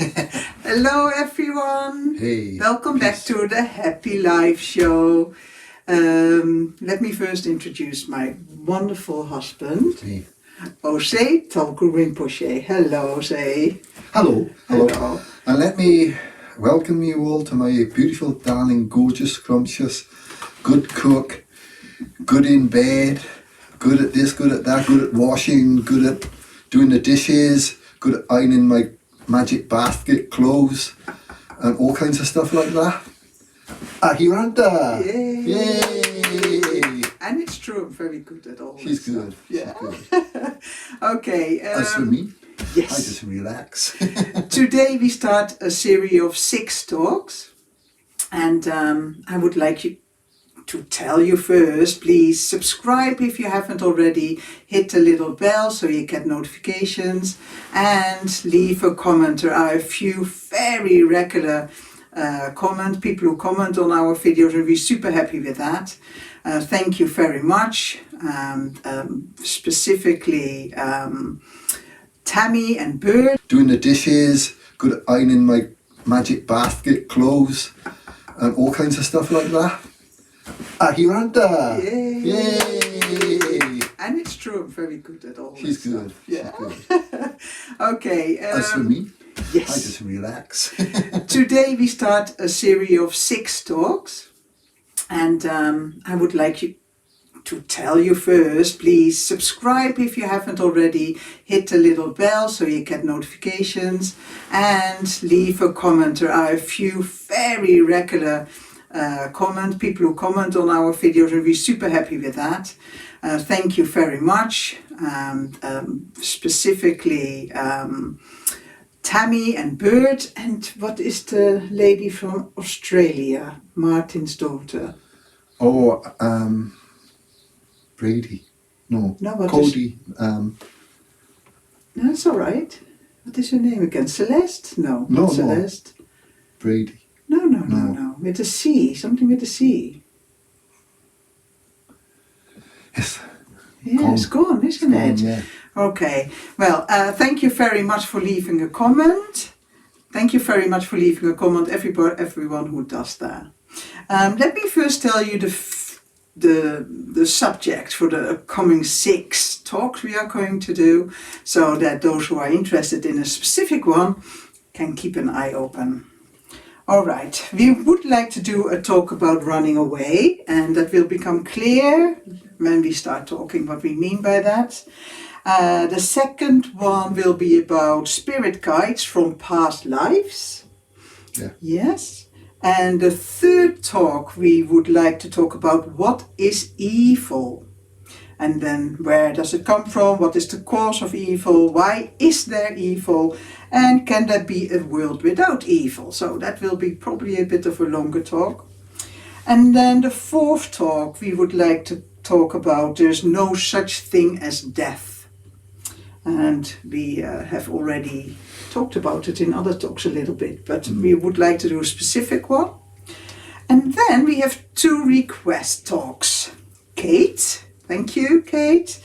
Hello everyone. Hey. Welcome back to the Happy Life Show. Let me first introduce my wonderful husband, Hey. Ozay Tulku Rinpoche. Hello, Ozay. Hello. Hello. And let me welcome you all to my beautiful, darling, gorgeous, scrumptious, good cook, good in bed, good at this, good at that, good at washing, good at doing the dishes, good at ironing my magic basket clothes, and all kinds of stuff like that. Ahiranta! Yay! And it's true, I'm very good at all She's this good. stuff. Yeah. She's good. Okay. As for me, yes. I just relax. Today we start a series of 6 talks, and I would like you to tell you first, please subscribe if you haven't already, hit the little bell so you get notifications, and leave a comment. There are a few very regular people who comment on our videos, and we're super happy with that. Thank you very much. Specifically Tammy and Bird. Doing the dishes, good at ironing my magic basket clothes, and all kinds of stuff like that. Ahiranta! Yay! And it's true, I'm very good at all She's this good. stuff. Yeah. She's good. Okay. As for me, yes. I just relax. Today we start a series of 6 talks, and I would like you to tell you first, please subscribe if you haven't already, hit the little bell so you get notifications, and leave a comment. There are a few very regular people who comment on our videos, and we're super happy with that. Thank you very much. Specifically Tammy and Bird, and what is the lady from Australia, Martin's daughter? Oh, Brady. No, Cody. No, it's all right. What is her name again? Celeste? No, No, not Celeste. Brady. No. With a C, something with a C. Yes. Yeah, it's gone, isn't it? Yeah. Okay. Well, thank you very much for leaving a comment. Thank you very much for leaving a comment, everyone who does that. Let me first tell you the subject for the upcoming 6 talks we are going to do, so that those who are interested in a specific one can keep an eye open. All right, we would like to do a talk about running away, and that will become clear when we start talking what we mean by that. The second one will be about spirit guides from past lives. Yeah. Yes. And the third talk we would like to talk about what is evil. And then where does it come from? What is the cause of evil? Why is there evil? And can there be a world without evil? So that will be probably a bit of a longer talk. And then the fourth talk we would like to talk about there's no such thing as death. And we have already talked about it in other talks a little bit, but we would like to do a specific one. And then we have 2 request talks. Kate. Thank you, Kate.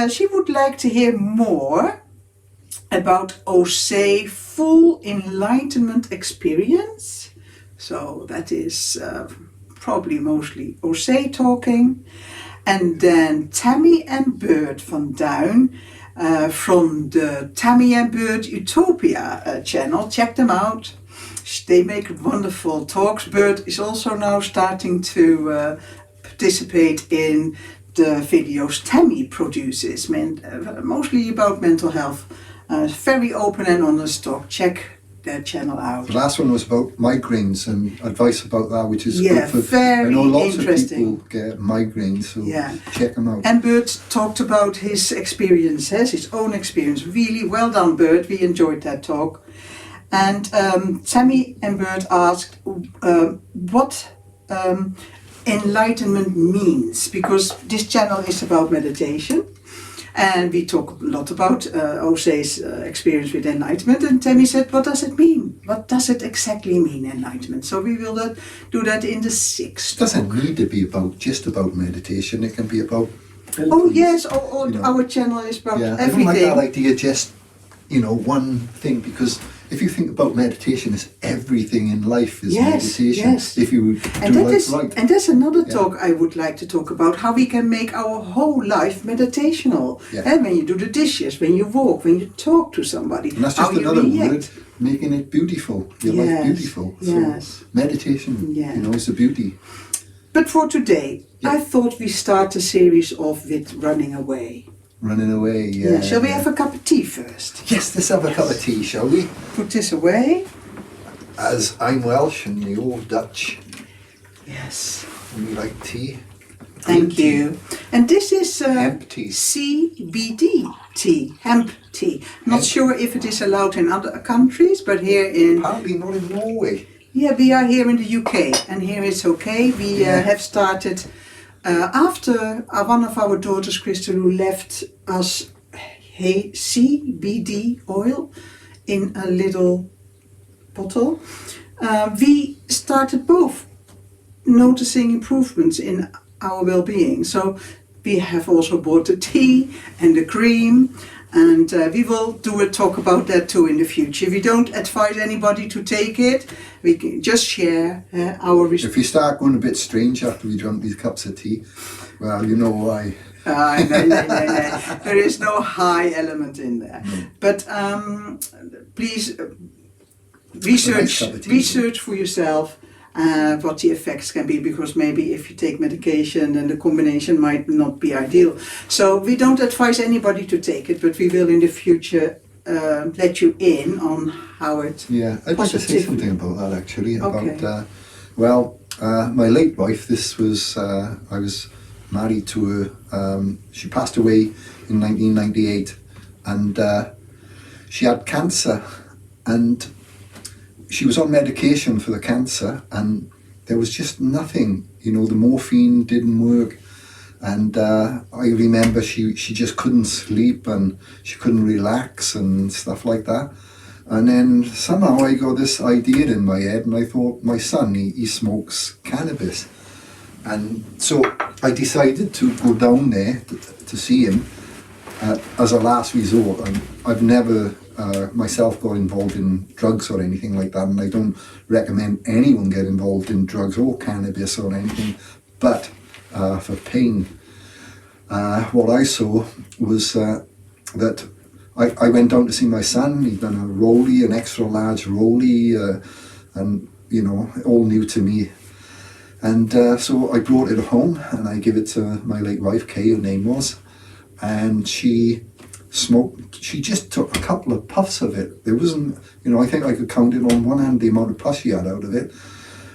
She would like to hear more about Ozay full enlightenment experience. So that is probably mostly Ozay talking. And then Tammy and Bird van Duin from the Tammy and Bird Utopia channel. Check them out. They make wonderful talks. Bird is also now starting to participate in the videos Tammy produces, mostly about mental health. Very open and honest talk. Check their channel out. The last one was about migraines and advice about that, which is Yeah, good for. very I know lots interesting. of people get migraines, so Yeah. check them out. And Bert talked about his experiences, his own experience. Really well done, Bert. We enjoyed that talk. And Tammy and Bert asked what enlightenment means, because this channel is about meditation. And we talk a lot about Ozay's experience with enlightenment. And Tammy said, what does it mean? What does it exactly mean, enlightenment? So we will do that in the 6th. It doesn't need to be just about meditation. It can be about... Oh yes, our channel is about everything. I don't like that idea, just, one thing, because if you think about meditation, it's everything in life is Yes, meditation. yes. If you And do that life is, right. and that's another Yeah. talk I would like to talk about, how we can make our whole life meditational. Yeah. And when you do the dishes, when you walk, when you talk to somebody, And that's how just you another react. word, making it beautiful. Your life Yes, beautiful. yes. So meditation, Yeah. is the beauty. But for today, Yeah. I thought we start a series off with running away. Running away, yeah. Yeah. Shall we have a cup of tea first? Yes, let's have a cup of tea, shall we? Put this away. As I'm Welsh and you're Dutch, Yes. and we like tea. Thank Green you. And this is Hemp tea. CBD tea, hemp tea. Not Hemp. sure if it is allowed in other countries, but here in... Apparently not in Norway. Yeah, we are here in the UK, and here it's okay. We Yeah. have started after one of our daughters, Crystal, who left us CBD oil in a little bottle. We started both noticing improvements in our well-being. So we have also bought the tea and the cream. And we will do a talk about that too in the future. We don't advise anybody to take it. We can just share our If you start going a bit strange after we drink these cups of tea, well, you know why. No. There is no high element in there. No. But please It's a nice cup of tea, research for yourself what the effects can be, because maybe if you take medication, then the combination might not be ideal. So we don't advise anybody to take it, but we will in the future let you in on how it... Yeah, I'd like to say Positive. something about that actually. Okay. About, my late wife, this was, I was married to her, she passed away in 1998, and she had cancer, and she was on medication for the cancer, and there was just nothing, the morphine didn't work, and I remember she just couldn't sleep and she couldn't relax and stuff like that. And then somehow I got this idea in my head, and I thought, my son, he smokes cannabis, and so I decided to go down there to see him as a last resort. And I've never myself got involved in drugs or anything like that, and I don't recommend anyone get involved in drugs or cannabis or anything, but for pain, what I saw was that I went down to see my son. He'd done a rollie, an extra large rollie, and all new to me. And so I brought it home and I gave it to my late wife, Kay, her name was, and she smoked. She just took a couple of puffs of it. There wasn't, I think I could count it on one hand the amount of puffs she had out of it.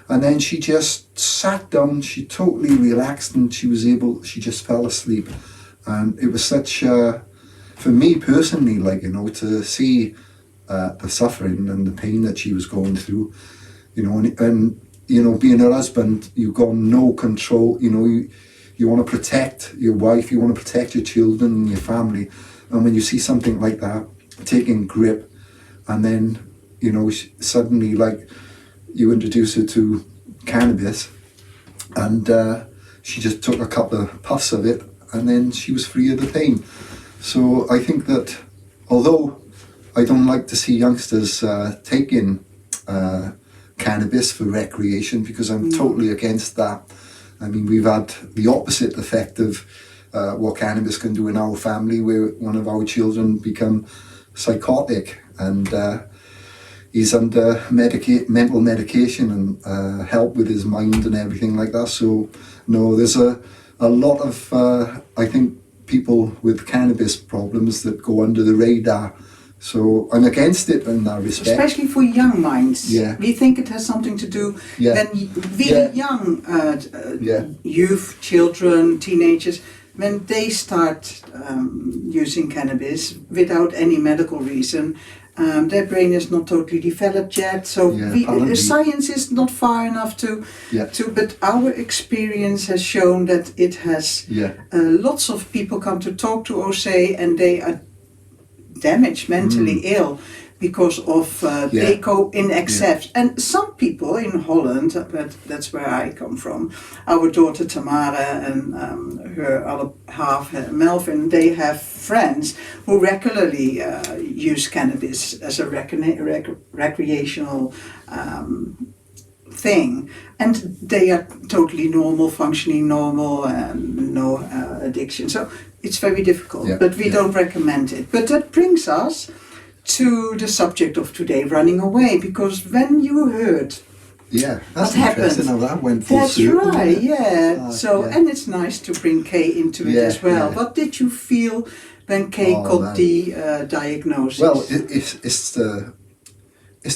And then she just sat down, she totally relaxed, and she just fell asleep. And it was such, for me personally, to see the suffering and the pain that she was going through, and being her husband, you've got no control, you want to protect your wife, you want to protect your children and your family. And when you see something like that taking grip, and then, suddenly, you introduce her to cannabis, and she just took a couple of puffs of it, and then she was free of the pain. So I think that, although I don't like to see youngsters taking cannabis for recreation, because I'm totally against that. I mean, we've had the opposite effect of what cannabis can do in our family, where one of our children become psychotic, and he's under mental medication and help with his mind and everything like that. So no, there's a lot of I think people with cannabis problems that go under the radar. So I'm against it in that respect. Especially for young minds. Yeah. We think it has something to do when really young youth, children, teenagers, when they start using cannabis without any medical reason, their brain is not totally developed yet. So science is not far enough to. But our experience has shown that it has. Lots of people come to talk to Ozay, and they are damaged, mentally ill, because of they go in excess. And some people in Holland, but that's where I come from, our daughter Tamara and her other half Melvin, they have friends who regularly use cannabis as a recreational thing, and they are totally normal, functioning normal, and no addiction. So it's very difficult, but we don't recommend it. But that brings us to the subject of today, running away, because when you heard that's what happened, interesting how that went full that's circle. right, and it's nice to bring Kay into it as well. What did you feel when Kay got the diagnosis? Well, it's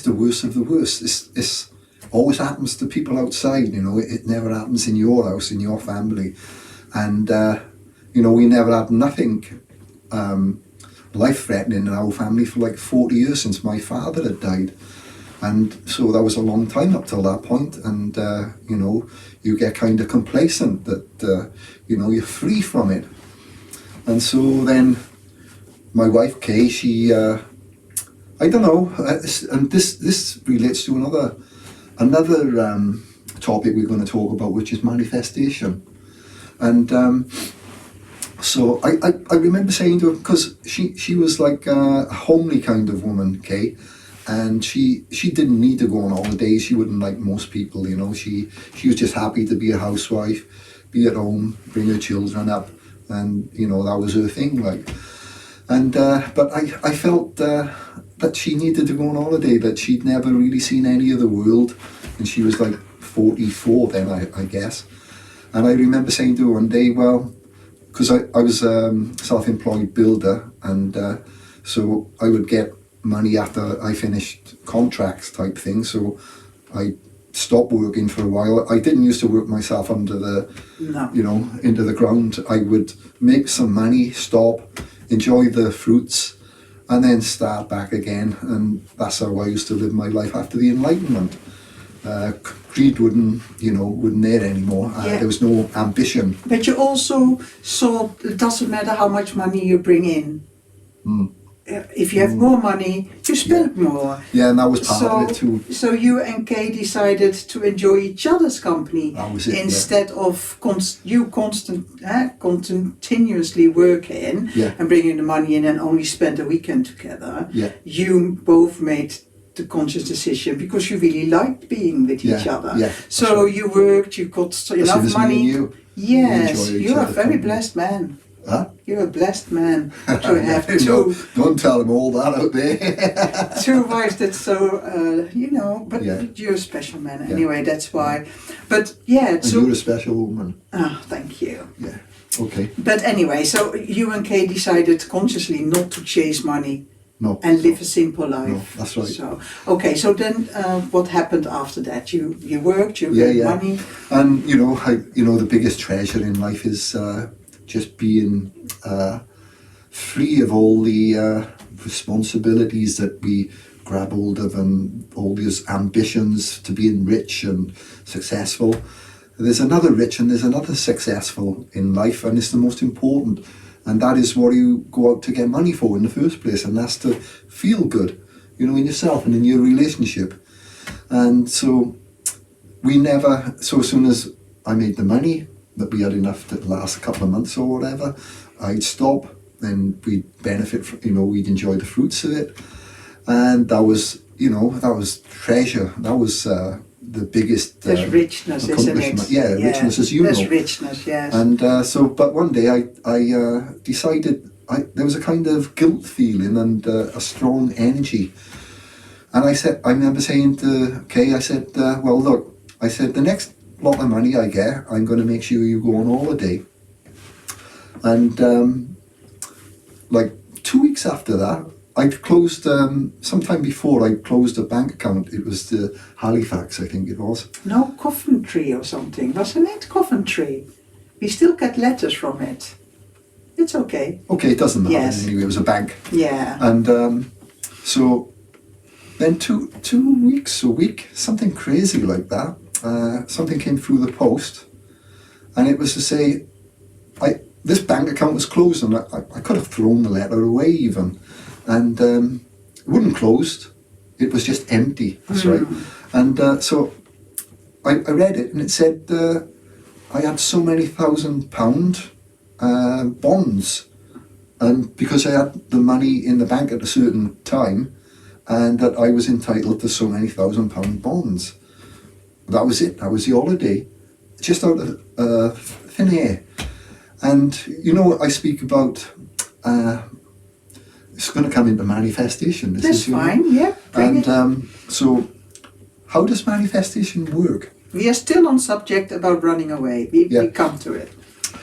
the worst of the worst. It's always happens to people outside, you know. It never happens in your house, in your family. And you know, we never had nothing life-threatening in our family for like 40 years since my father had died. And so that was a long time up till that point. And you know, you get kind of complacent that you know, you're free from it. And so then my wife Kay, she I don't know, and this relates to another topic we're going to talk about, which is manifestation. And so I remember saying to her, because she was like a homely kind of woman, Kay, and she didn't need to go on holidays. She wouldn't, like most people, you know. She was just happy to be a housewife, be at home, bring her children up, and you know, that was her thing, like. And but I felt that she needed to go on holiday, that she'd never really seen any of the world, and she was like 44 then, I guess. And I remember saying to her one day, well, because I was a self-employed builder, and so I would get money after I finished contracts type thing, so I stopped working for a while. I didn't used to work myself under the, you know, into the ground. I would make some money, stop, enjoy the fruits, and then start back again. And that's how I used to live my life after the enlightenment. Greed wouldn't there anymore. There was no ambition. But you also saw it doesn't matter how much money you bring in. If you have more money, you spend more. Yeah, and that was part of it too. So you and Kay decided to enjoy each other's company. That was it, instead of continuously working and bringing the money in and only spend a weekend together. Yeah. You both made the conscious decision because you really liked being with each other. Yeah, so you worked, you got enough money. Yes, you're a very blessed man. Huh? You're a blessed man to have two. Don't tell them all that out there. Two wives. That's so But you're a special man anyway. That's why. But and you're a special woman. Oh, thank you. Yeah. Okay. But anyway, so you and Kay decided consciously not to chase money. No. And live a simple life. No, that's right. So okay. So then, what happened after that? You worked. You made money. And the biggest treasure in life is just being free of all the responsibilities that we grab hold of, and all these ambitions to being rich and successful. There's another rich and there's another successful in life, and it's the most important. And that is what you go out to get money for in the first place, and that's to feel good, in yourself and in your relationship. And so as soon as I made the money, that we had enough to last a couple of months or whatever, I'd stop, then we'd benefit from, we'd enjoy the fruits of it. And that was treasure. That was the biggest There's richness, isn't it? Yeah, richness, as you know. There's richness, yes. And but one day I decided there was a kind of guilt feeling and a strong energy. And I remember saying to Kay, I said, well, look, I said, the next lot of money I get, I'm going to make sure you go on holiday. And like 2 weeks after that, I'd closed, sometime before I closed a bank account. It was the Halifax, I think it was. No, Coventry or something. Wasn't it Coventry? We still get letters from it. It's okay. Okay, it doesn't matter. Yes. Anyway, it was a bank. Yeah. And so then a week, something crazy like that, something came through the post, and it was to say, this bank account was closed, and I could have thrown the letter away even. And wouldn't closed. It was just empty. That's right. And so I read it, and it said I had so many £1,000 bonds, and because I had the money in the bank at a certain time, and that I was entitled to so many £1,000 bonds. That was it. That was the holiday, just out of thin air. And you know, I speak about. It's going to come into manifestation. That's fine. Yeah. And so, how does manifestation work? We are still on subject about running away. We come to it.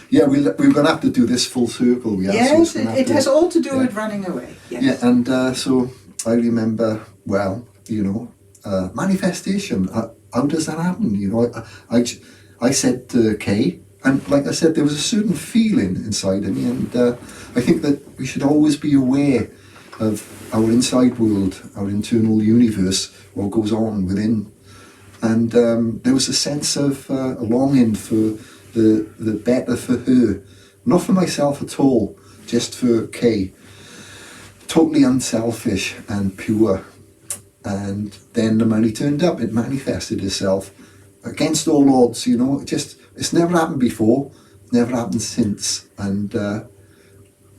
Yeah, we're going to have to do this full circle. Yes, it has all to do with running away. Yes. Yeah, and so I remember, well, you know, manifestation. How does that happen? You know, I said to Kay, and like I said, there was a certain feeling inside of me, and I think that we should always be aware of our inside world, our internal universe, what goes on within. And there was a sense of a longing for the better for her, not for myself at all, just for Kay. Totally unselfish and pure. And then the money turned up. It manifested itself against all odds. You know, it's never happened before, never happened since, and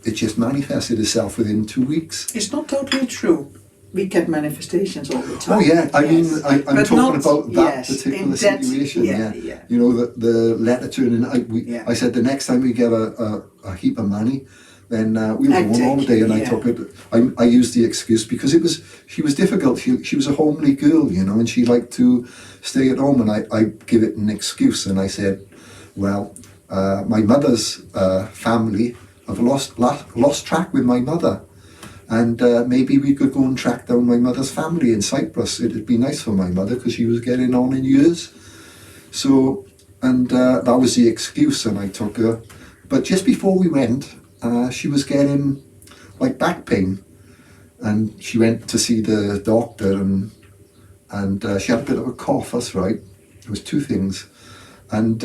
it just manifested itself within 2 weeks. It's not totally true. We get manifestations all the time. Oh yeah, I mean, I'm talking about that particular that, situation. Yeah. You know, the letter turning. I said the next time we get a heap of money, then we'll go on holiday, and I took it. I used the excuse because she was difficult. She was a homely girl, you know, and she liked to stay at home, and I give it an excuse, and I said, well, my mother's family have lost track with my mother. And maybe we could go and track down my mother's family in Cyprus. It'd be nice for my mother because she was getting on in years. So, and that was the excuse, and I took her. But just before we went, she was getting like back pain, and she went to see the doctor, and she had a bit of a cough. That's right. It was two things, and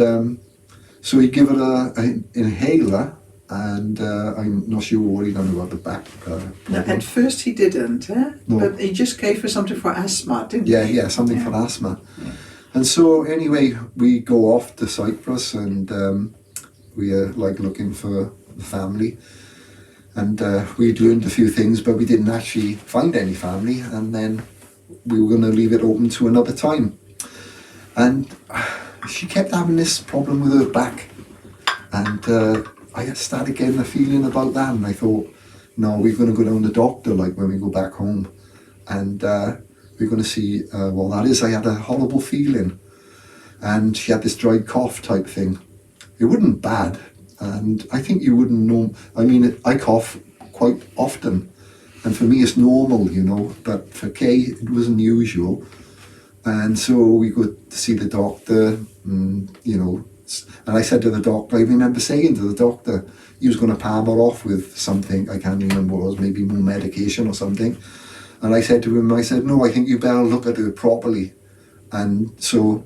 so he gave her an inhaler. And I'm not sure what he done about the back problem. No, at first he didn't, no. But he just gave her something for asthma, didn't he? Yeah, something for asthma. Yeah. And so anyway, we go off to Cyprus, and we are like looking for the family. And we learned a few things, but we didn't actually find any family. And then we were going to leave it open to another time. And she kept having this problem with her back. And I started getting a feeling about that, and I thought, no, we're going to go down to the doctor like when we go back home, and we're going to see what that is. I had a horrible feeling, and she had this dry cough type thing. It wasn't bad, and I think you wouldn't know. I mean, I cough quite often, and for me it's normal, you know, but for Kay it was unusual. And so we go to see the doctor, and, you know, and I said to the doctor, I remember saying to the doctor, he was going to palm her off with something, I can't remember what it was, maybe more medication or something. And I said to him, no, I think you better look at her properly. And so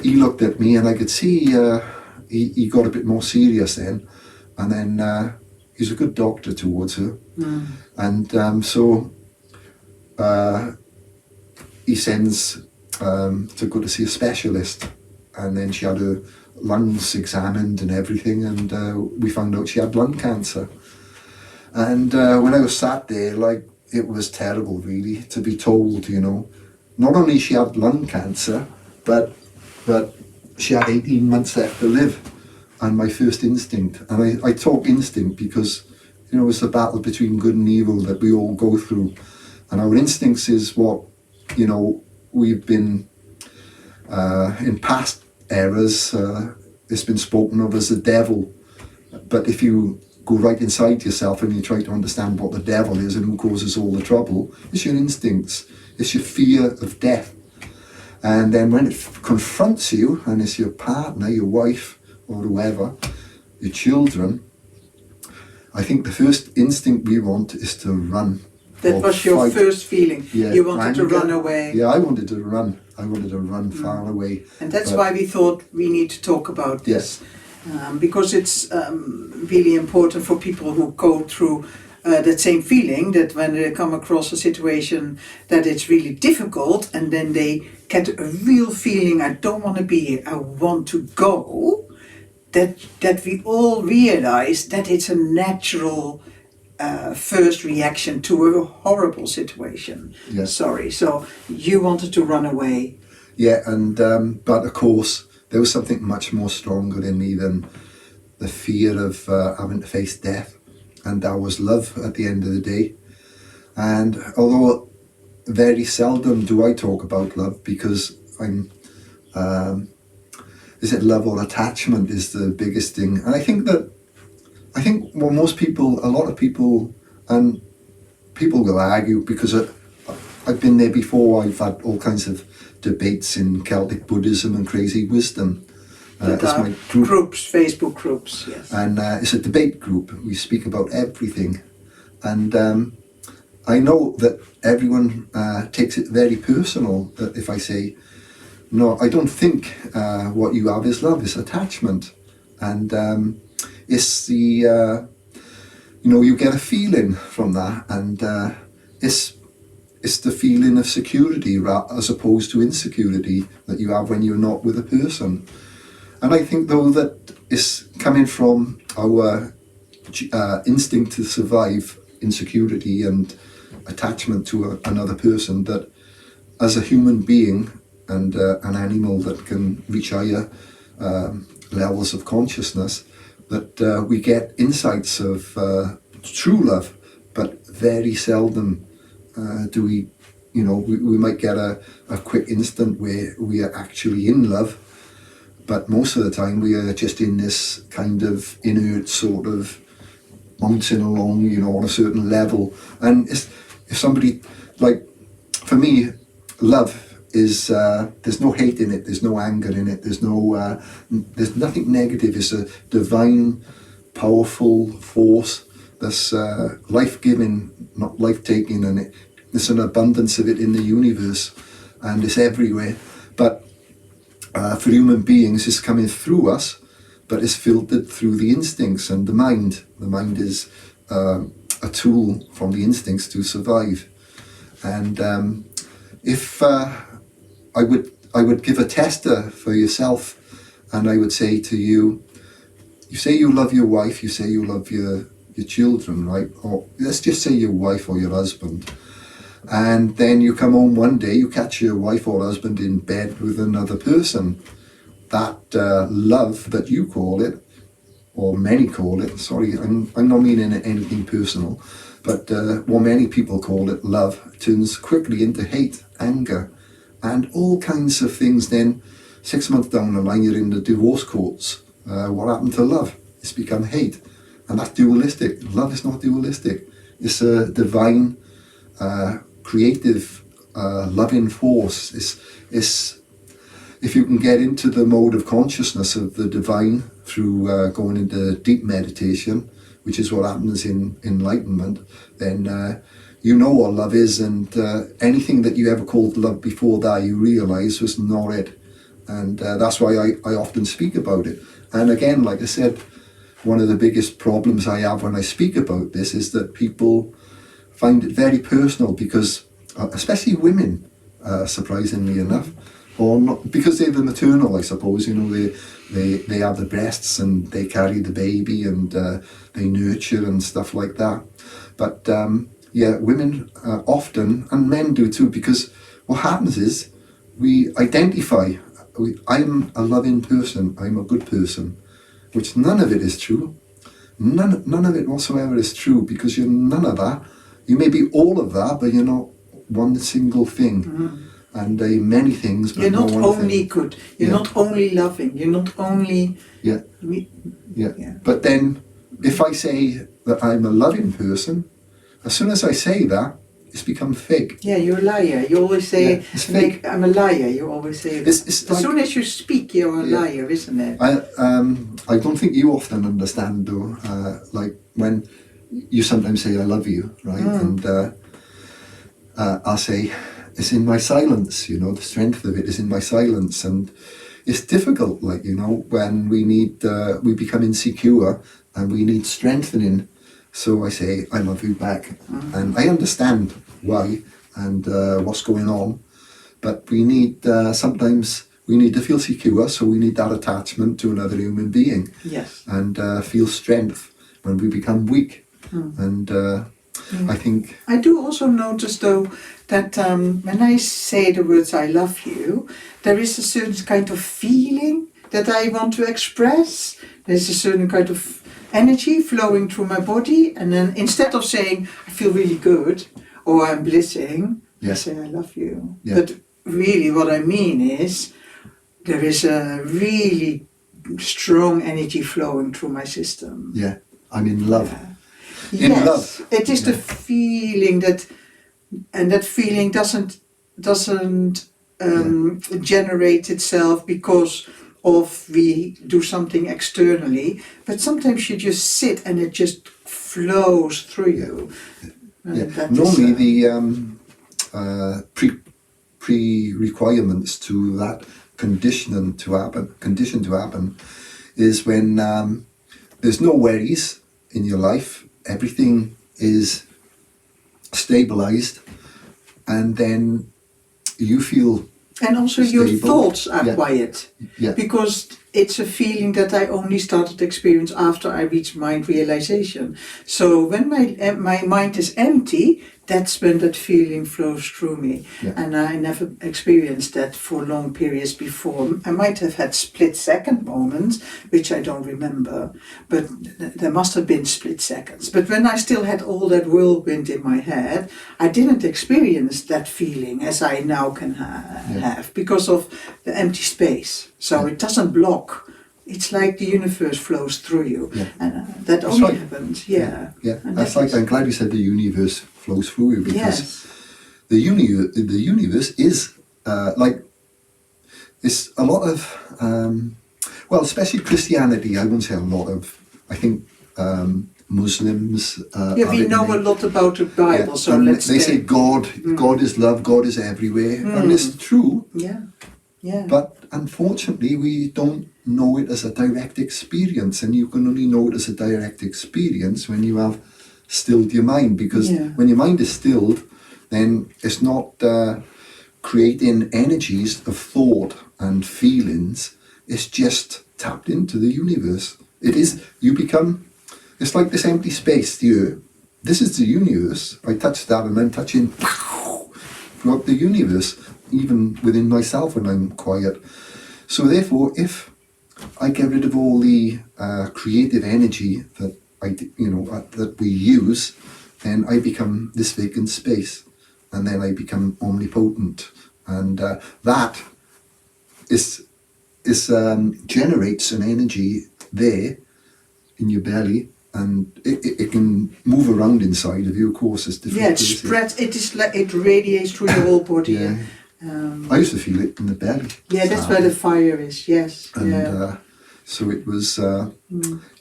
he looked at me, and I could see he got a bit more serious then. And then he's a good doctor towards her. And so he sends to go to see a specialist. And then she had her lungs examined and everything, and we found out she had lung cancer. And when I was sat there, like, it was terrible, really, to be told, you know, not only she had lung cancer, but she had 18 months left to live. And my first instinct, and I talk instinct because, you know, it's the battle between good and evil that we all go through. And our instincts is what, you know, we've been, in past eras, it's been spoken of as the devil. But if you go right inside yourself and you try to understand what the devil is and who causes all the trouble, it's your instincts, it's your fear of death. And then when it confronts you, and it's your partner, your wife, or whoever, your children, I think the first instinct we want is to run. That was your first feeling. Yeah, you wanted to run away. Yeah, I wanted to run. I wanted to run far away. And that's why we thought we need to talk about this. Because it's really important for people who go through that same feeling, that when they come across a situation that it's really difficult, and then they get a real feeling, I don't want to be here, I want to go, that we all realize that it's a natural first reaction to a horrible situation. Yeah. Sorry, so you wanted to run away. Yeah, and but of course there was something much more stronger in me than the fear of having to face death, and that was love at the end of the day. And although very seldom do I talk about love, because I'm is it love or attachment is the biggest thing. And I think well, most people, a lot of people, and people will argue, because I've been there before. I've had all kinds of debates in Celtic Buddhism and Crazy Wisdom. It's my group. Groups, Facebook groups, yes. And it's a debate group. We speak about everything. And I know that everyone takes it very personal, that if I say, no, I don't think what you have is love, it's attachment. And it's the, you get a feeling from that, and it's the feeling of security as opposed to insecurity that you have when you're not with a person. And I think, though, that it's coming from our instinct to survive insecurity and attachment to another person, that as a human being and an animal that can reach higher levels of consciousness, that we get insights of true love, but very seldom do we, we might get a quick instant where we are actually in love, but most of the time we are just in this kind of inert sort of bouncing along, on a certain level. And if somebody, like, for me, love is, there's no hate in it, there's no anger in it, there's nothing negative. It's a divine, powerful force that's life-giving, not life-taking, and there's an abundance of it in the universe, and it's everywhere. But for human beings, it's coming through us, but it's filtered through the instincts and the mind. The mind is a tool from the instincts to survive. And if I would give a tester for yourself, and I would say to you, you say you love your wife, you say you love your children, right? Or let's just say your wife or your husband. And then you come home one day, you catch your wife or husband in bed with another person. That love that you call it, or many call it, sorry, I'm not meaning anything personal, but what many people call it, love, turns quickly into hate, anger, and all kinds of things. Then 6 months down the line, you're in the divorce courts. What happened to love? It's become hate. And that's dualistic. Love is not dualistic. It's a divine, creative, loving force. It's if you can get into the mode of consciousness of the divine through going into deep meditation, which is what happens in enlightenment, then you know what love is, and anything that you ever called love before that, you realise was not it. And that's why I often speak about it. And again, like I said, one of the biggest problems I have when I speak about this is that people find it very personal, because especially women, surprisingly enough, or not, because they're the maternal, I suppose, they have the breasts and they carry the baby and they nurture and stuff like that. But women often, and men do too, because what happens is we identify, I'm a loving person, I'm a good person, which none of it is true. None of it whatsoever is true, because you're none of that. You may be all of that, but you're not one single thing. Mm-hmm. And many things, but you're not one only thing. Good. You're not only loving. You're not only. Yeah. But then, if I say that I'm a loving person, as soon as I say that, it's become fake. Yeah, you're a liar. You always say, it's fake. I'm a liar. You always say that. As like, soon as you speak, you're a liar, isn't it? I don't think you often understand, though. Like when you sometimes say, I love you, right? And I'll say, it's in my silence, the strength of it is in my silence. And it's difficult, like, when we become insecure and we need strengthening. So I say, I love you back. And I understand why and what's going on. But we need, sometimes we need to feel secure, so we need that attachment to another human being. Yes. And feel strength when we become weak. And I think... I do also notice, though, that when I say the words I love you, there is a certain kind of feeling that I want to express. There's a certain kind of energy flowing through my body, and then instead of saying I feel really good or I'm blissing, I say I love you. But really what I mean is there is a really strong energy flowing through my system. Yeah, I'm in love. Yeah. In love. It is the feeling that, and that feeling doesn't generate itself because of we do something externally, but sometimes you just sit and it just flows through you. Normally the pre-requirements to that condition to happen is when there's no worries in your life, everything is stabilized, and then you feel and also stable. Your thoughts are quiet, because it's a feeling that I only started to experience after I reached mind realization. So when my mind is empty, that's when that feeling flows through me. And I never experienced that for long periods before. I might have had split-second moments, which I don't remember, but there must have been split seconds. But when I still had all that whirlwind in my head, I didn't experience that feeling as I now can have, because of the empty space. So it doesn't block. It's like the universe flows through you, and that only happens. That's like, I'm glad you said the universe flows through you, because the universe is like, it's a lot of well, especially Christianity. I wouldn't say a lot of. I think Muslims. We know a lot about the Bible, so and let's. They say God is love. God is everywhere, and it's true. But unfortunately, we don't know it as a direct experience, and you can only know it as a direct experience when you have stilled your mind, because when your mind is stilled, then it's not creating energies of thought and feelings. It's just tapped into the universe. It is, you become, it's like this empty space here. This is the universe. I touch that and I'm touching throughout the universe, even within myself when I'm quiet. So therefore, if I get rid of all the creative energy that that we use, then I become this vacant space, and then I become omnipotent, and that generates an energy there in your belly, and it can move around inside of you. Of course, it's different. It spreads. It is like it radiates through your whole body. I used to feel it in the belly. That's where the fire is. Yes. And so it was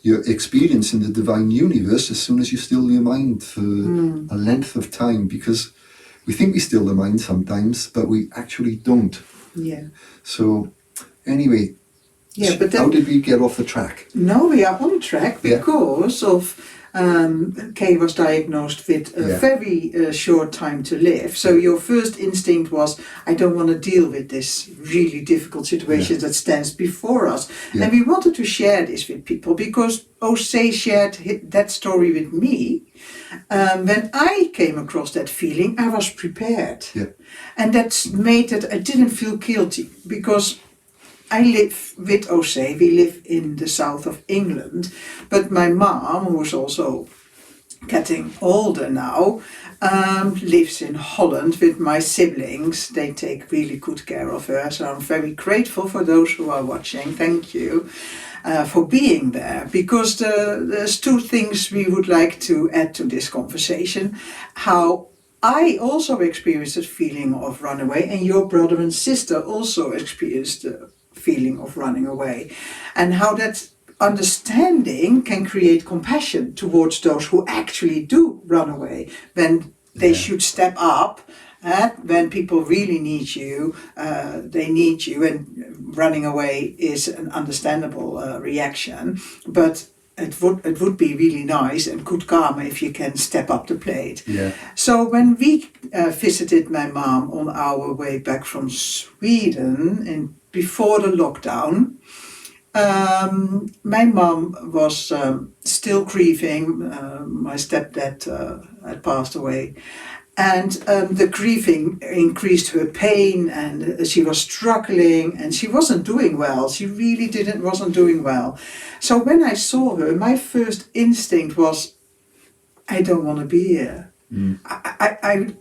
your experience in the divine universe as soon as you still your mind for a length of time, because we think we still the mind sometimes, but we actually don't. So anyway, but then, how did we get off the track? No, we are on track because of Kay was diagnosed with a very short time to live. So your first instinct was, I don't want to deal with this really difficult situation that stands before us. And we wanted to share this with people because Ozay shared that story with me. When I came across that feeling, I was prepared. And that made it, I didn't feel guilty, because I live with Ozay. We live in the south of England, but my mom, who's also getting older now, lives in Holland with my siblings. They take really good care of her, so I'm very grateful for those who are watching. Thank you for being there, because there's two things we would like to add to this conversation. How I also experienced a feeling of runaway, and your brother and sister also experienced feeling of running away, and how that understanding can create compassion towards those who actually do run away, when they should step up, when people really need you, they need you, and running away is an understandable reaction. But it would be really nice and good karma if you can step up the plate. Yeah. So when we visited my mom on our way back from Sweden before the lockdown, my mom was still grieving. My stepdad had passed away. And the grieving increased her pain, and she was struggling, and she wasn't doing well. She really wasn't doing well. So when I saw her, my first instinct was, I don't want to be here.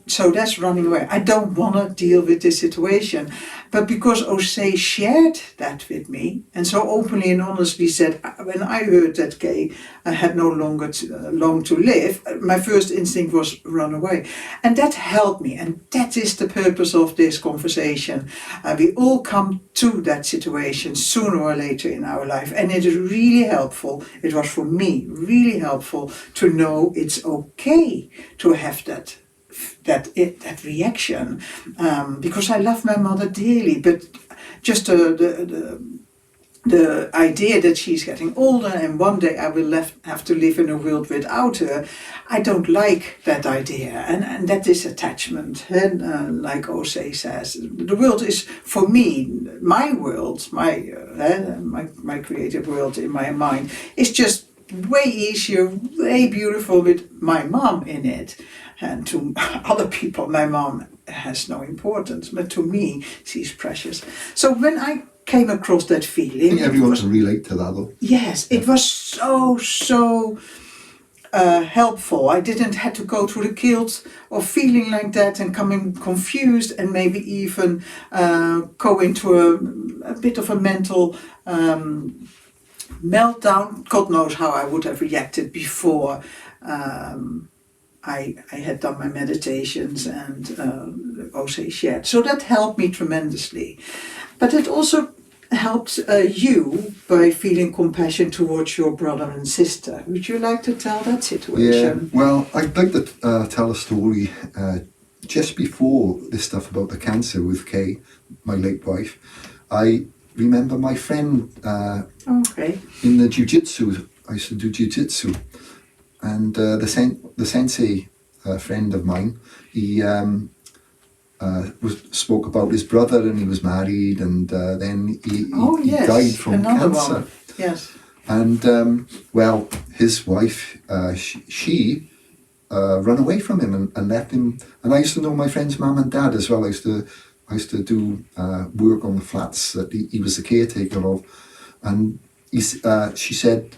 So that's running away. I don't want to deal with this situation. But because Ozay shared that with me, and so openly and honestly said, when I heard that Kay had no longer long to live, my first instinct was run away. And that helped me. And that is the purpose of this conversation. We all come to that situation sooner or later in our life. And it is really helpful. It was for me really helpful to know it's okay to have that reaction, because I love my mother dearly, but just the idea that she's getting older and one day I will have to live in a world without her, I don't like that idea, and that is attachment. And like Ozay says, the world is for me, my world, my creative world in my mind is just way easier, way beautiful with my mom in it. And to other people, my mom has no importance, but to me, she's precious. So when I came across that feeling, I think everyone can relate to that, though. Yes, it was so helpful. I didn't have to go through the guilt of feeling like that and coming confused and maybe even go into a bit of a mental meltdown. God knows how I would have reacted before I had done my meditations and Ozay shared. So that helped me tremendously. But it also helped you by feeling compassion towards your brother and sister. Would you like to tell that situation? Yeah, well, I'd like to tell a story just before this stuff about the cancer with Kay, my late wife. I remember my friend in the jiu-jitsu. I used to do jiu-jitsu. And the sensei, friend of mine, he spoke about his brother, and he was married, and then he died from cancer. One. Yes. And well, his wife, she ran away from him and left him. And I used to know my friend's mum and dad as well. I used to do work on the flats that he was the caretaker of, and he said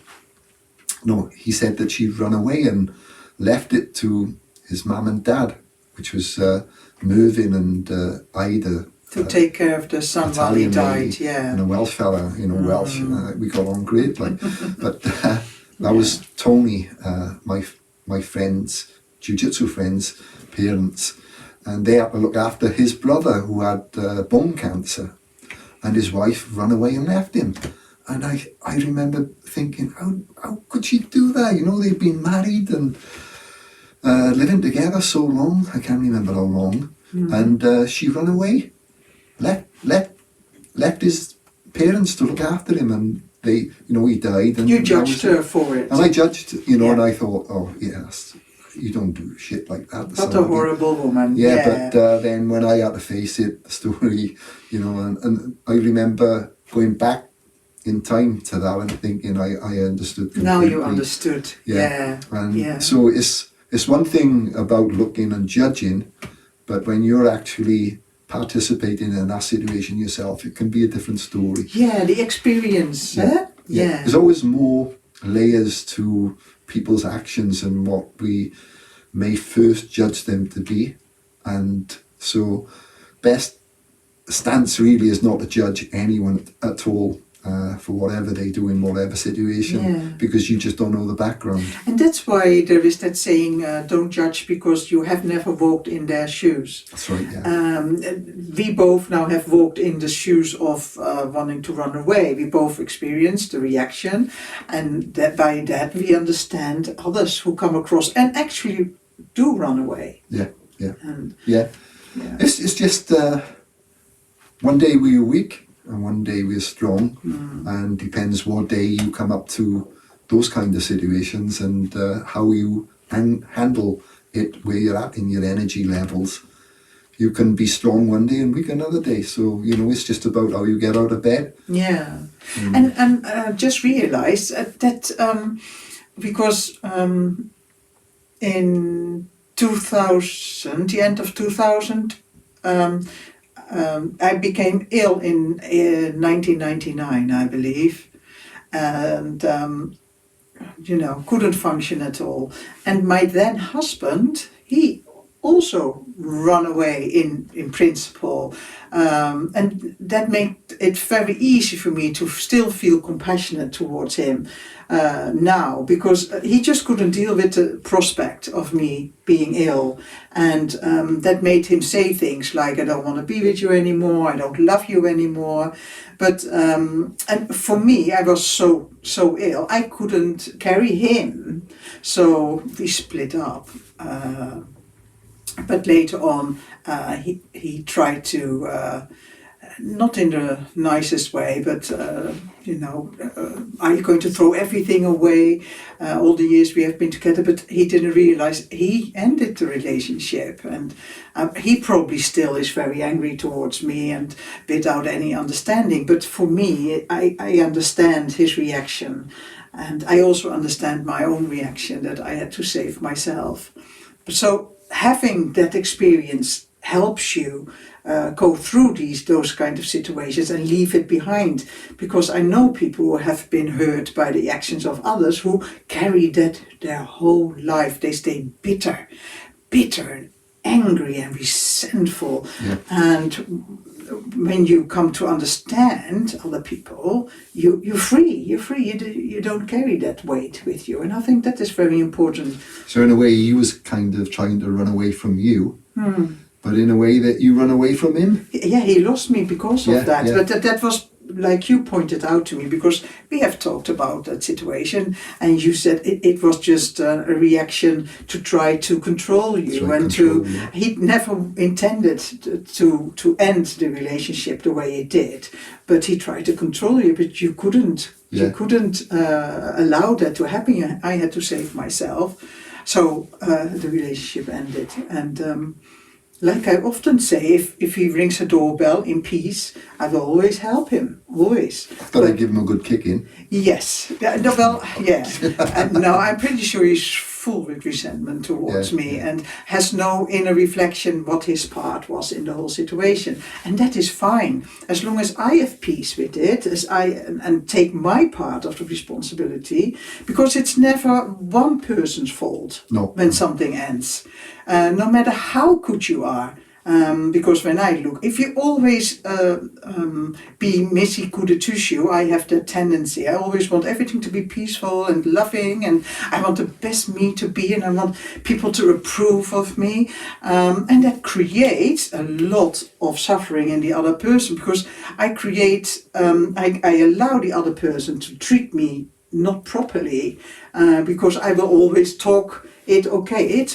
that she'd run away and left it to his mum and dad, which was Mervyn and Ida. To take care of the son while he died, And a Welsh fella, Welsh. We got on great, like. But that was Tony, my friend's, jiu-jitsu friend's parents. And they had to look after his brother who had bone cancer. And his wife ran away and left him. And I remember thinking, how could she do that? They'd been married and living together so long. I can't remember how long. And she ran away, left his parents to look after him, and they, he died. And you judged her for it. And I judged, and I thought, oh yes, you don't do shit like that. What a horrible woman. Yeah. But then when I had to face it, the story, and I remember going back in time to that and thinking I understood completely. Now you understood. So it's one thing about looking and judging, but when you're actually participating in that situation yourself, it can be a different story. Yeah, the experience. Yeah. There's always more layers to people's actions and what we may first judge them to be. And so best stance really is not to judge anyone at all for whatever they do in whatever situation, because you just don't know the background. And that's why there is that saying, don't judge because you have never walked in their shoes. That's right, yeah. We both now have walked in the shoes of wanting to run away. We both experienced the reaction, and by that we understand others who come across and actually do run away. Yeah. And, It's just one day we're weak and one day we're strong, and depends what day you come up to those kind of situations, and how you handle it where you're at in your energy levels. You can be strong one day and weak another day. So, it's just about how you get out of bed. Yeah. And just realized that because in 2000, the end of 2000, I became ill in 1999, I believe. And, couldn't function at all. And my then husband, he also run away in principle, and that made it very easy for me to still feel compassionate towards him now, because he just couldn't deal with the prospect of me being ill, and that made him say things like, I don't want to be with you anymore, I don't love you anymore. But and for me, I was so ill, I couldn't carry him, so we split up. But later on, he tried to, not in the nicest way, but are you going to throw everything away? All the years we have been together, but he didn't realize he ended the relationship, and he probably still is very angry towards me and without any understanding. But for me, I understand his reaction, and I also understand my own reaction that I had to save myself. So having that experience helps you go through those kind of situations and leave it behind, because I know people who have been hurt by the actions of others who carry that their whole life. They stay bitter and angry and resentful. Yeah. And when you come to understand other people, you're free. You don't carry that weight with you, and I think that is very important. So in a way, he was kind of trying to run away from you, but in a way that you run away from him. Yeah, he lost me because of that. Yeah. But that was, like you pointed out to me, because we have talked about that situation, and you said it was just a reaction to try to control you, he never intended to end the relationship the way he did, but he tried to control you, but you couldn't. Yeah. You couldn't allow that to happen. I had to save myself, so the relationship ended. And like I often say, if he rings a doorbell in peace, I will always help him, always. But I give him a good kick in. Yes. No, I'm pretty sure he's full with resentment towards me and has no inner reflection what his part was in the whole situation. And that is fine, as long as I have peace with it, and take my part of the responsibility, because it's never one person's fault when something ends. No matter how good you are. Because when I look, if you always be Missy Kudetushu, I have that tendency. I always want everything to be peaceful and loving, and I want the best me to be, and I want people to approve of me. And that creates a lot of suffering in the other person, because I allow the other person to treat me not properly, because I will always talk it's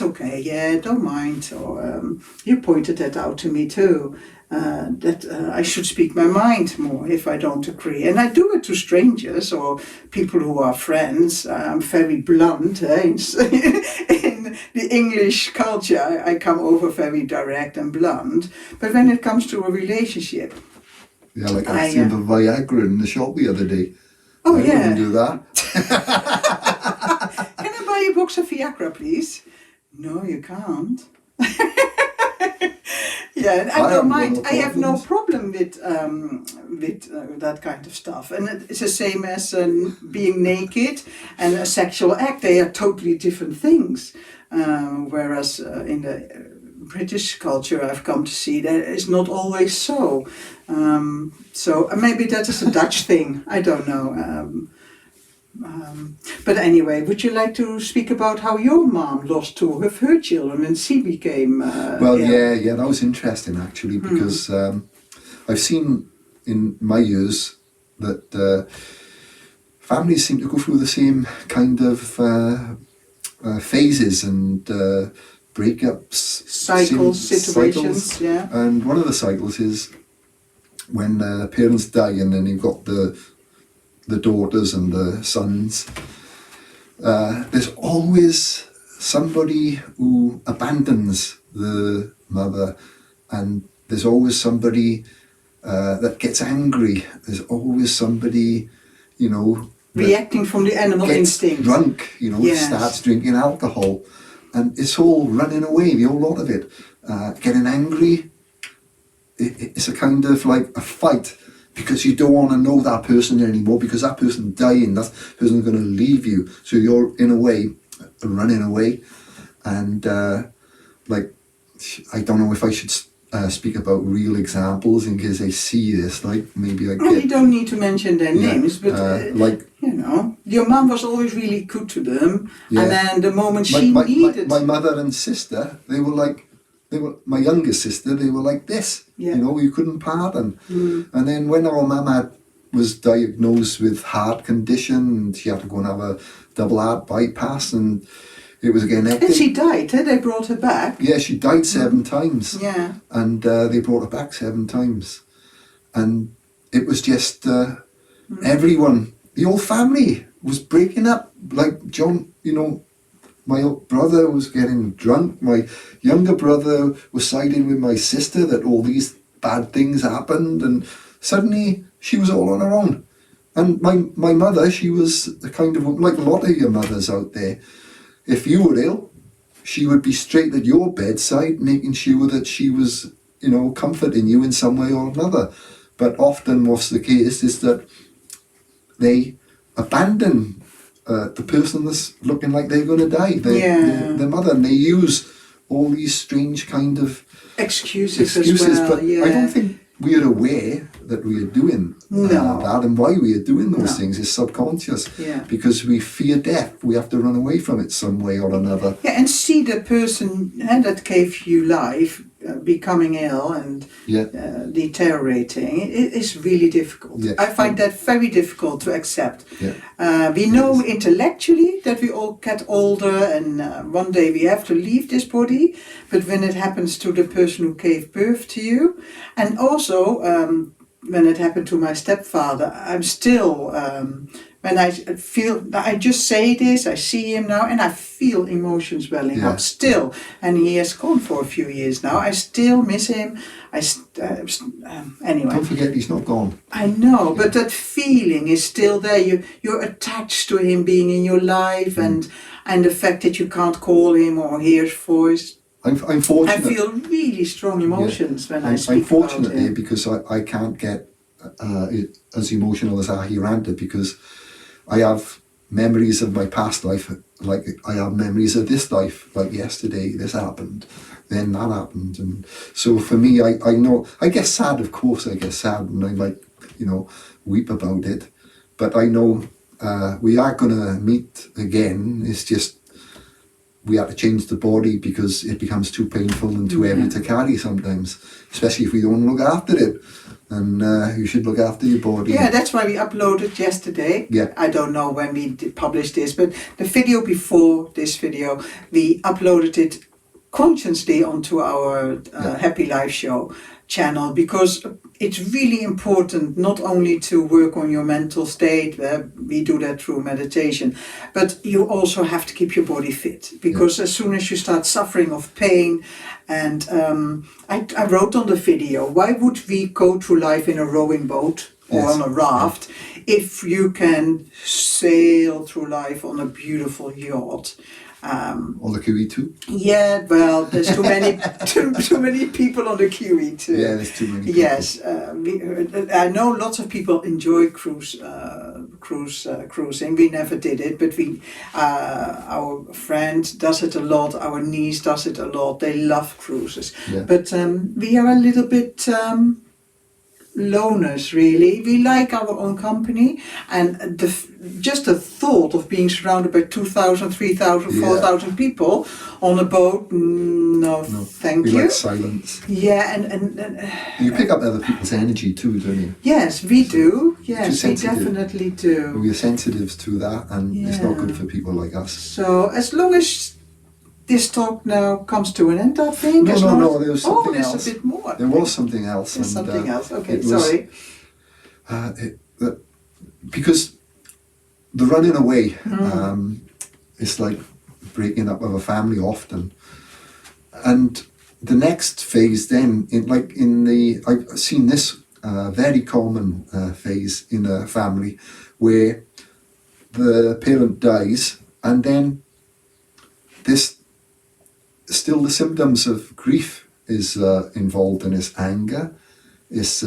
okay, yeah, don't mind. Or you pointed that out to me too, that I should speak my mind more if I don't agree. And I do it to strangers or people who are friends. I'm very blunt. In the English culture, I come over very direct and blunt. But when it comes to a relationship... Yeah, like I seen the Viagra in the shop the other day. Oh, I yeah. wouldn't do that. Can I buy a box of Viagra, please? No, you can't. Yeah, and I don't mind. I have no problem with that kind of stuff. And it's the same as being naked and a sexual act. They are totally different things. Whereas in the British culture, I've come to see that it's not always so. So maybe that is a Dutch thing. I don't know. But anyway, would you like to speak about how your mom lost two of her children and she became yeah, that was interesting actually, because I've seen in my years that families seem to go through the same kind of phases and breakups, situations. Yeah. And one of the cycles is when parents die, and then you've got the daughters and the sons, there's always somebody who abandons the mother, and there's always somebody that gets angry. There's always somebody, you know, reacting from the animal gets instinct. drunk, you know, Yes. starts drinking alcohol, and it's all running away, the whole lot of it. Getting angry, it's a kind of like a fight, because you don't want to know that person anymore, because that person's dying, that person's going to leave you, so you're in a way running away. And like, I don't know if I should speak about real examples in case they see this, like maybe I Well, get... you don't need to mention their names, but like, you know, your mum was always really good to them, Yeah. and then the moment she needed... My mother and sister, they were my youngest sister, they were like this. Yeah. You know, you couldn't part them. And then when our mum was diagnosed with heart condition, she had to go and have a double heart bypass, and it was again hectic. And she died, they brought her back. Yeah, she died 7 times. Yeah. And they brought her back 7 times. And it was just everyone, the whole family was breaking up. Like John, you know, my brother was getting drunk. My younger brother was siding with my sister that all these bad things happened, and suddenly she was all on her own. And my mother, she was the kind of, like a lot of your mothers out there, if you were ill, she would be straight at your bedside, making sure that she was, you know, comforting you in some way or another. But often what's the case is that they abandon the person that's looking like they're going to die, their mother, and they use all these strange kind of excuses as well. But I don't think we are aware that we are doing that, and why we are doing those things is subconscious, because we fear death. We have to run away from it some way or another. Yeah, and see the person that gave you life becoming ill and deteriorating. It is really difficult. Yeah. I find that very difficult to accept. Yeah. We know intellectually that we all get older, and one day we have to leave this body, but when it happens to the person who gave birth to you, and also when it happened to my stepfather, I'm still, when I just say this, I see him now, and I feel emotions welling up still. And he has gone for a few years now. I still miss him. Anyway. Don't forget, he's not gone. I know, but that feeling is still there. You're attached to him being in your life, and the fact that you can't call him or hear his voice. I'm fortunate. I feel really strong emotions when I speak I'm fortunate about him. here because I can't get as emotional as Ahiranta, because I have memories of my past life, like I have memories of this life, like yesterday this happened, then that happened, and so for me, I know, I get sad, of course I get sad, and I might, you know, weep about it, but I know we are going to meet again. It's just we have to change the body because it becomes too painful and too heavy to carry sometimes, especially if we don't look after it. And you should look after your body. Yeah, that's why we uploaded yesterday. Yeah. I don't know when we published this, but the video before this video, we uploaded it consciously onto our Happy Life Show channel, because it's really important not only to work on your mental state, we do that through meditation, but you also have to keep your body fit, because as soon as you start suffering of pain, and I wrote on the video, why would we go through life in a rowing boat or on a raft if you can sail through life on a beautiful yacht? Or the QE2? Yeah, well, there's too many too many people on the QE2. Yeah, there's too many people. Yes, I know lots of people enjoy cruising. We never did it, but our friend does it a lot. Our niece does it a lot. They love cruises. Yeah. But we are a little bit loners, really. We like our own company, and just the thought of being surrounded by 2,000, 3,000, 4,000 people on a boat, no, thank you. We like silence. Yeah, and you pick up other people's energy too, don't you? yes, we do. Yes, we sensitive. definitely do. We're sensitive to that, and it's not good for people like us. So as long as this talk now comes to an end, I think. No, there was something else. there's a bit more. There was something else. There's something else. Okay, it was, sorry. Because the running away, It's like breaking up of a family often. And the next phase then, I've seen this very common phase in a family where the parent dies, and then this still the symptoms of grief is involved in. It's anger, it's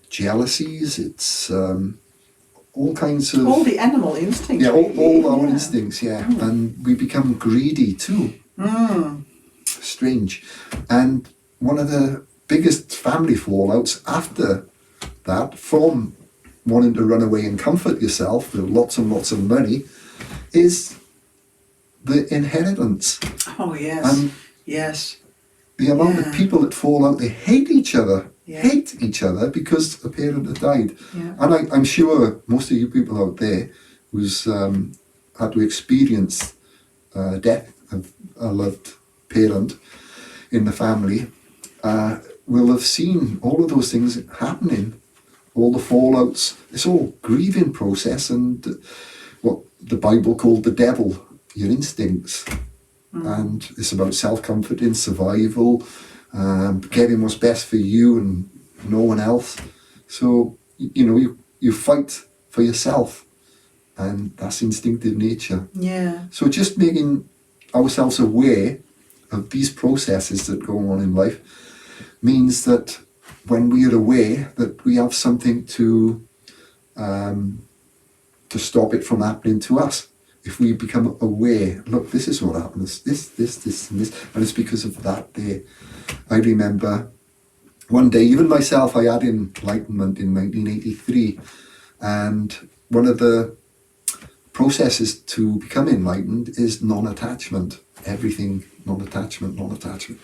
jealousies, it's all kinds of... All the animal instincts. Yeah, really. all our instincts, yeah. And we become greedy too. Strange. And one of the biggest family fallouts after that, from wanting to run away and comfort yourself with lots and lots of money, is the inheritance. Oh, yes. And yes. the amount of people that fall out, they hate each other. Yeah. Hate each other because a parent had died. Yeah. And I'm sure most of you people out there who's had to experience death of a loved parent in the family will have seen all of those things happening, all the fallouts. It's all grieving process, and what the Bible called the devil, your instincts. And it's about self-comforting, survival, getting what's best for you and no one else. So, you fight for yourself, and that's instinctive nature. Yeah. So just making ourselves aware of these processes that go on in life means that when we are aware that we have something to stop it from happening to us. If we become aware, look, this is what happens, this, and this, and it's because of that there. I remember one day, even myself, I had enlightenment in 1983, and one of the processes to become enlightened is non-attachment. Everything, non-attachment, non-attachment.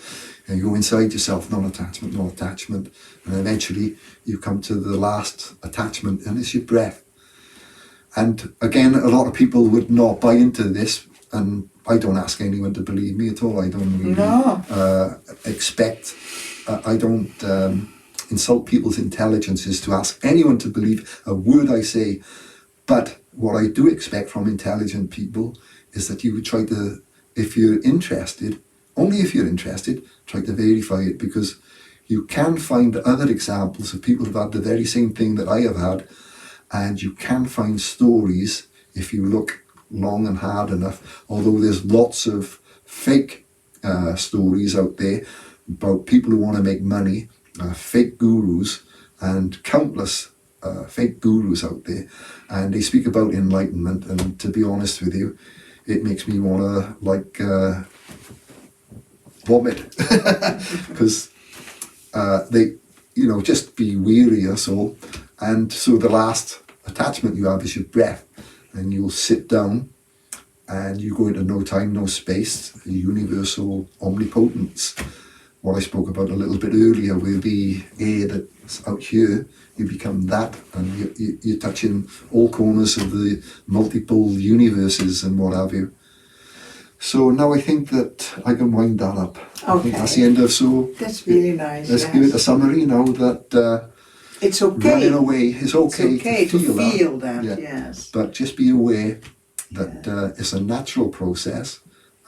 And you go inside yourself, non-attachment, non-attachment, and eventually you come to the last attachment, and it's your breath. And again, a lot of people would not buy into this, and I don't ask anyone to believe me at all. I don't really expect, I don't insult people's intelligences to ask anyone to believe a word I say. But what I do expect from intelligent people is that you would try to, if you're interested, only if you're interested, try to verify it, because you can find other examples of people who've had the very same thing that I have had. And you can find stories if you look long and hard enough, although there's lots of fake stories out there about people who want to make money, fake gurus, and countless fake gurus out there. And they speak about enlightenment, and to be honest with you, it makes me want to vomit because they, just be weary or so. And so the last attachment you have is your breath, and you'll sit down and you go into no time, no space, universal omnipotence. What I spoke about a little bit earlier with the air that's out here, you become that, and you're touching all corners of the multiple universes and what have you. So now I think that I can wind that up. Okay. I think that's the end of, so that's really nice. Let's give it a summary now that it's okay. Running away is okay, to feel that. Yeah. Yes. But just be aware that it's a natural process,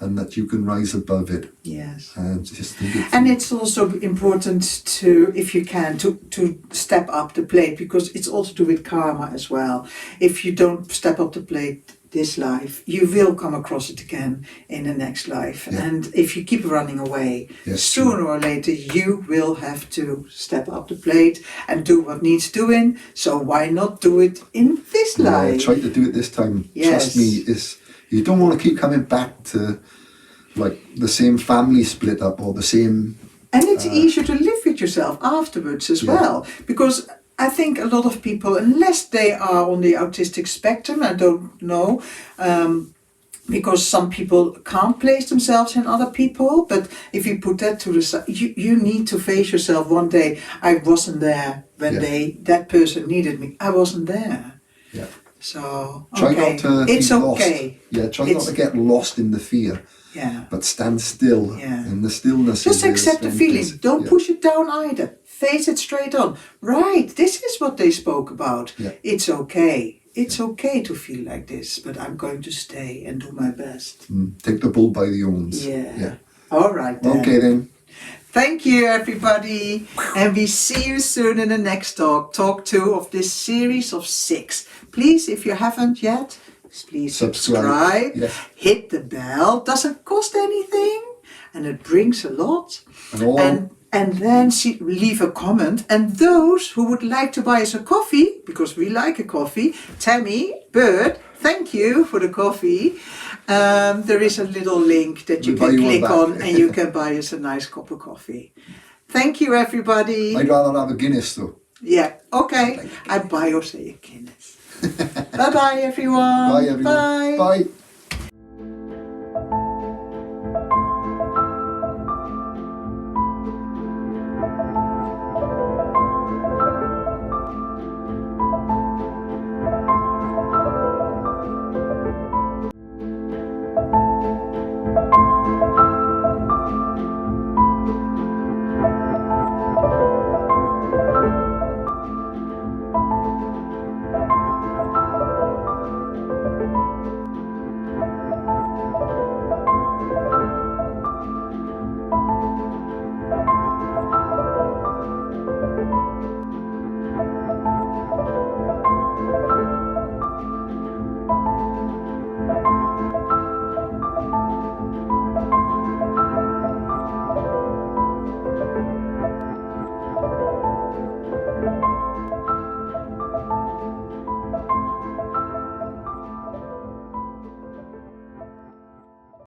and that you can rise above it. Yes. And just think it and it's also important to, if you can, to step up the plate, because it's also to do with karma as well. If you don't step up the plate this life, you will come across it again in the next life. Yeah. And if you keep running away, Yes, sooner or later you will have to step up the plate and do what needs doing. So why not do it in this life? Try to do it this time. Yes. Trust me, you don't want to keep coming back to like the same family split up or the same. And it's easier to live with yourself afterwards as well, because I think a lot of people, unless they are on the autistic spectrum, I don't know, because some people can't place themselves in other people, but if you put that to the side, you need to face yourself one day. I wasn't there when that person needed me. I wasn't there. Yeah. So, try not to it's be lost. okay. Yeah, try not to get lost in the fear. Yeah. But stand still in the stillness. Just accept the feeling. Don't push it down either. Face it straight on. Right, this is what they spoke about. Yeah. It's okay. it's okay to feel like this, but I'm going to stay and do my best. Take the bull by the horns. Yeah. All right then. Okay then. Thank you, everybody. And we see you soon in the next talk 2 of this series of 6. Please, if you haven't yet, please subscribe. Yes. Hit the bell. Doesn't cost anything. And it brings a lot. And then leave a comment. And those who would like to buy us a coffee, because we like a coffee, Tammy, Bert, thank you for the coffee. There is a little link that you can click on and you can buy us a nice cup of coffee. Thank you, everybody. I'd rather have a Guinness though. Yeah, okay. I buy Ozay a Guinness. Bye-bye, everyone. Bye, everyone. Bye. Bye.